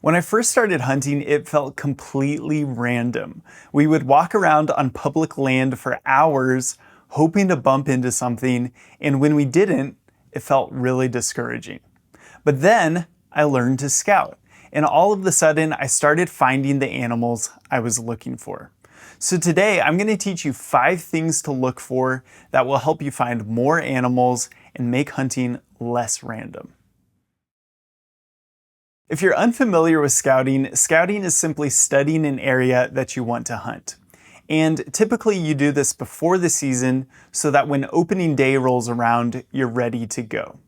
When I first started hunting, it felt completely random. We would walk around on public land for hours, hoping to bump into something, and when we didn't, it felt really discouraging. But then I learned to scout, and all of a sudden I started finding the animals I was looking for. So today I'm going to teach you 5 things to look for that will help you find more animals and make hunting less random. If you're unfamiliar with scouting, scouting is simply studying an area that you want to hunt. And typically you do this before the season so that when opening day rolls around, you're ready to go.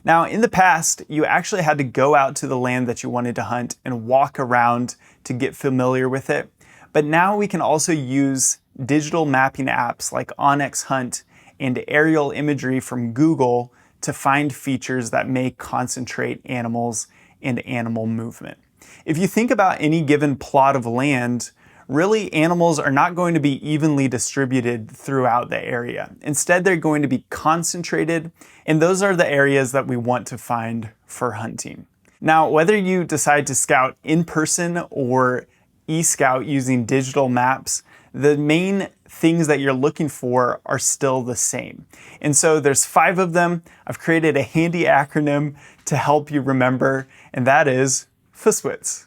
Now, in the past, you actually had to go out to the land that you wanted to hunt and walk around to get familiar with it. But now we can also use digital mapping apps like OnX Hunt and aerial imagery from Google to find features that may concentrate animals and animal movement. If you think about any given plot of land, really animals are not going to be evenly distributed throughout the area. Instead, they're going to be concentrated, and those are the areas that we want to find for hunting. Now, whether you decide to scout in person or e-scout using digital maps, the main things that you're looking for are still the same. And so there's 5 of them. I've created a handy acronym to help you remember, and that is FSWITS.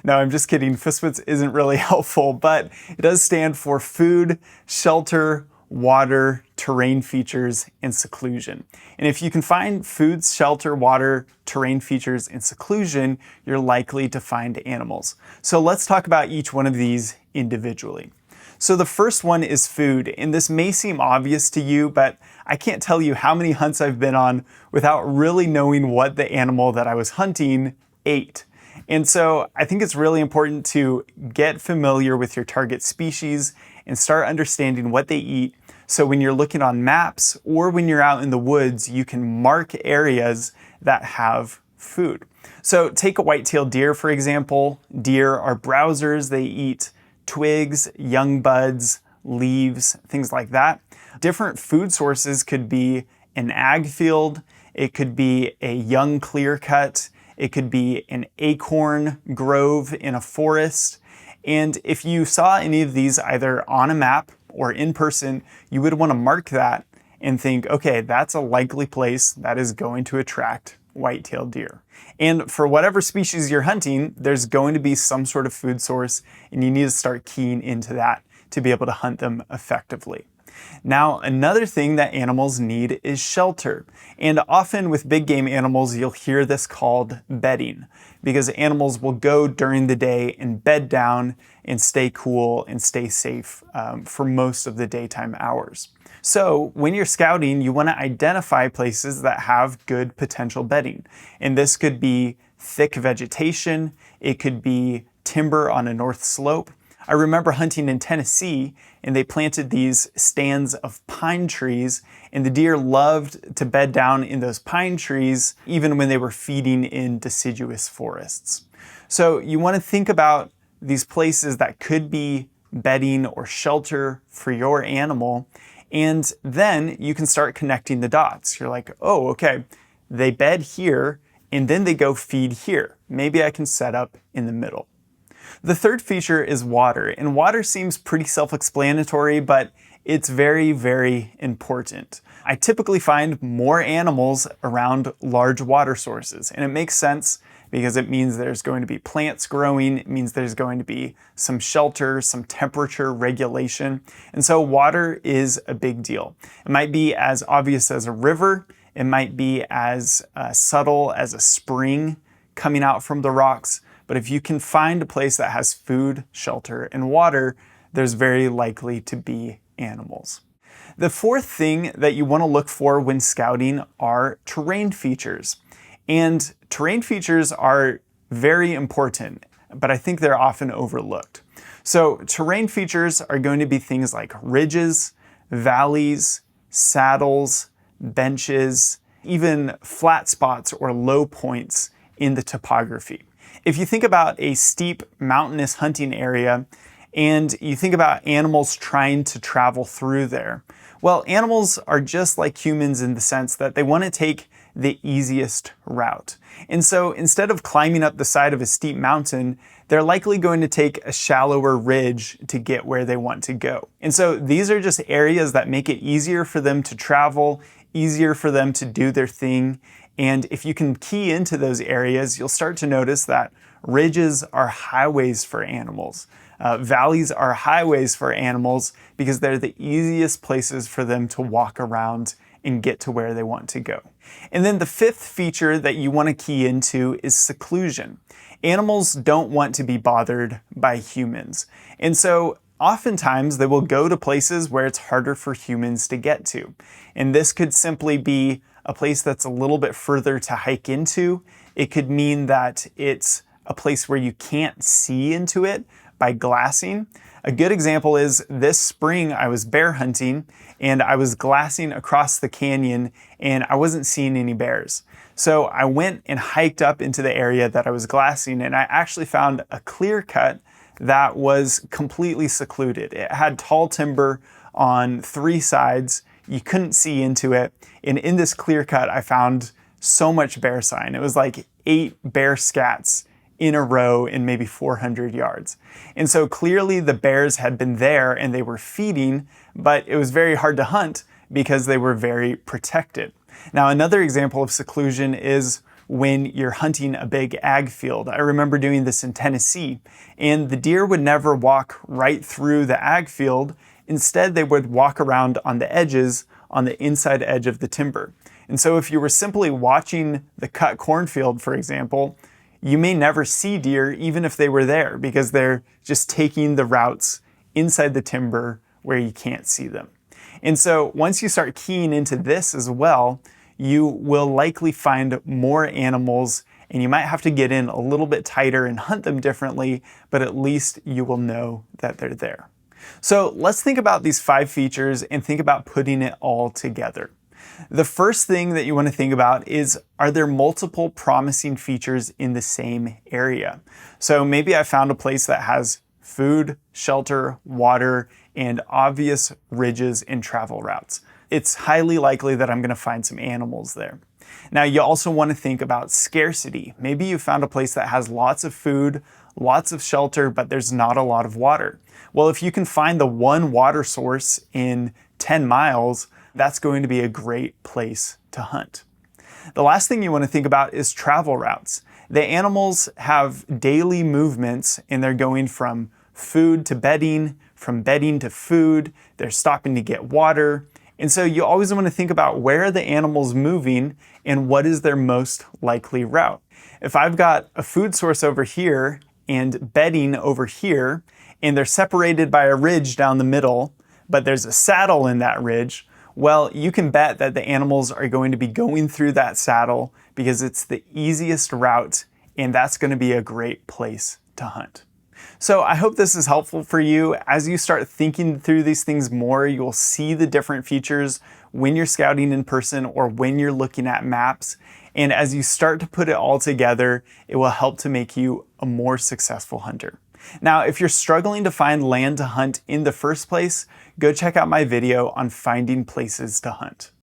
No, I'm just kidding. FSWITS isn't really helpful, but it does stand for food, shelter, water, terrain features, and seclusion. And if you can find food, shelter, water, terrain features, and seclusion, you're likely to find animals. So let's talk about each one of these individually. So the first one is food, and this may seem obvious to you, but I can't tell you how many hunts I've been on without really knowing what the animal that I was hunting ate. And so I think it's really important to get familiar with your target species and start understanding what they eat. So when you're looking on maps or when you're out in the woods, you can mark areas that have food. So take a white-tailed deer, for example. Deer are browsers. They eat twigs, young buds, leaves, things like that. Different food sources could be an ag field. It could be a young clear cut. It could be an acorn grove in a forest. And if you saw any of these either on a map or in person, you would want to mark that and think, okay, that's a likely place that is going to attract white-tailed deer. And for whatever species you're hunting, there's going to be some sort of food source, and you need to start keying into that to be able to hunt them effectively. Now, another thing that animals need is shelter. And often with big game animals, you'll hear this called bedding, because animals will go during the day and bed down and stay cool and stay safe for most of the daytime hours. So when you're scouting, you want to identify places that have good potential bedding. And this could be thick vegetation. It could be timber on a north slope. I remember hunting in Tennessee, and they planted these stands of pine trees, and the deer loved to bed down in those pine trees even when they were feeding in deciduous forests. So you want to think about these places that could be bedding or shelter for your animal, and then you can start connecting the dots. You're like, oh, okay, they bed here, and then they go feed here. Maybe I can set up in the middle. The third feature is water, and water seems pretty self-explanatory, but it's very, very important. I typically find more animals around large water sources, and it makes sense because it means there's going to be plants growing, it means there's going to be some shelter, some temperature regulation, and so water is a big deal. It might be as obvious as a river, it might be as subtle as a spring coming out from the rocks, but if you can find a place that has food, shelter, and water, there's very likely to be animals. The fourth thing that you want to look for when scouting are terrain features. And terrain features are very important, but I think they're often overlooked. So terrain features are going to be things like ridges, valleys, saddles, benches, even flat spots or low points in the topography. If you think about a steep mountainous hunting area and you think about animals trying to travel through there, well, animals are just like humans in the sense that they want to take the easiest route. And so instead of climbing up the side of a steep mountain, they're likely going to take a shallower ridge to get where they want to go. And so these are just areas that make it easier for them to travel, easier for them to do their thing. And if you can key into those areas, you'll start to notice that ridges are highways for animals. Valleys are highways for animals because they're the easiest places for them to walk around and get to where they want to go. And then the fifth feature that you want to key into is seclusion. Animals don't want to be bothered by humans. And so oftentimes they will go to places where it's harder for humans to get to. And this could simply be a place that's a little bit further to hike into. It could mean that it's a place where you can't see into it by glassing. A good example is this spring I was bear hunting and I was glassing across the canyon and I wasn't seeing any bears. So I went and hiked up into the area that I was glassing and I actually found a clear cut that was completely secluded. It had tall timber on 3 sides. You couldn't see into it. And in this clear cut, I found so much bear sign. It was like 8 bear scats in a row in maybe 400 yards. And so clearly the bears had been there and they were feeding, but it was very hard to hunt because they were very protected. Now, another example of seclusion is when you're hunting a big ag field. I remember doing this in Tennessee, and the deer would never walk right through the ag field. Instead, they would walk around on the edges, on the inside edge of the timber. And so if you were simply watching the cut cornfield, for example, you may never see deer even if they were there because they're just taking the routes inside the timber where you can't see them. And so once you start keying into this as well, you will likely find more animals and you might have to get in a little bit tighter and hunt them differently, but at least you will know that they're there. So let's think about these 5 features and think about putting it all together. The first thing that you want to think about is, are there multiple promising features in the same area? So maybe I found a place that has food, shelter, water, and obvious ridges and travel routes. It's highly likely that I'm going to find some animals there. Now, you also want to think about scarcity. Maybe you found a place that has lots of food, lots of shelter, but there's not a lot of water. Well, if you can find the one water source in 10 miles, that's going to be a great place to hunt. The last thing you want to think about is travel routes. The animals have daily movements and they're going from food to bedding, from bedding to food, they're stopping to get water. And so you always want to think about where are the animals moving and what is their most likely route. If I've got a food source over here and bedding over here, and they're separated by a ridge down the middle, but there's a saddle in that ridge, well, you can bet that the animals are going to be going through that saddle because it's the easiest route, and that's going to be a great place to hunt. So I hope this is helpful for you. As you start thinking through these things more, you'll see the different features when you're scouting in person or when you're looking at maps. And as you start to put it all together, it will help to make you a more successful hunter. Now, if you're struggling to find land to hunt in the first place, go check out my video on finding places to hunt.